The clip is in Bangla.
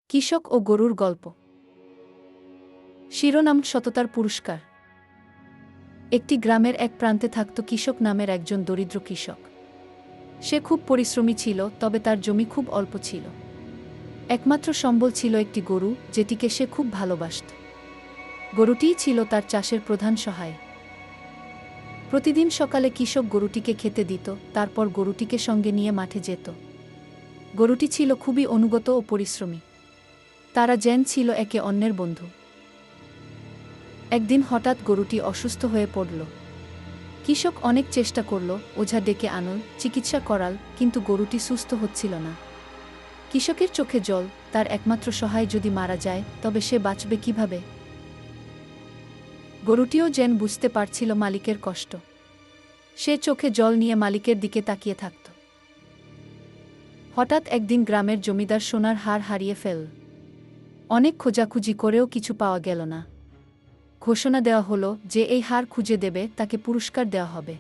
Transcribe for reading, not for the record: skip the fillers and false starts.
কৃষক ও গরুর গল্প। শিরোনাম: সততার পুরস্কার। একটি গ্রামের এক প্রান্তে থাকত কৃষক নামের একজন দরিদ্র কৃষক। সে খুব পরিশ্রমী ছিল, তবে তার জমি খুব অল্প ছিল। একমাত্র সম্বল ছিল একটি গরু, যেটিকে সে খুব ভালোবাসত। গরুটিই ছিল তার চাষের প্রধান সহায়। প্রতিদিন সকালে কৃষক গরুটিকে খেতে দিত, তারপর গরুটিকে সঙ্গে নিয়ে মাঠে যেত। গরুটি ছিল খুবই অনুগত ও পরিশ্রমী। তারা যেন ছিল একে অন্যের বন্ধু। একদিন হঠাৎ গরুটি অসুস্থ হয়ে পড়ল। কৃষক অনেক চেষ্টা করল, ওঝা ডেকে আনল, চিকিৎসা করাল, কিন্তু গরুটি সুস্থ হচ্ছিল না। কৃষকের চোখে জল। তার একমাত্র সহায় যদি মারা যায়, তবে সে বাঁচবে কিভাবে? গরুটিও যেন বুঝতে পারছিল মালিকের কষ্ট। সে চোখে জল নিয়ে মালিকের দিকে তাকিয়ে থাকত। হঠাৎ একদিন গ্রামের জমিদার সোনার হার হারিয়ে ফেলল। অনেক খোঁজাখুঁজি করেও কিছু পাওয়া গেল না। ঘোষণা দেওয়া হলো যে এই হার খুঁজে দেবে তাকে পুরস্কার দেওয়া হবে।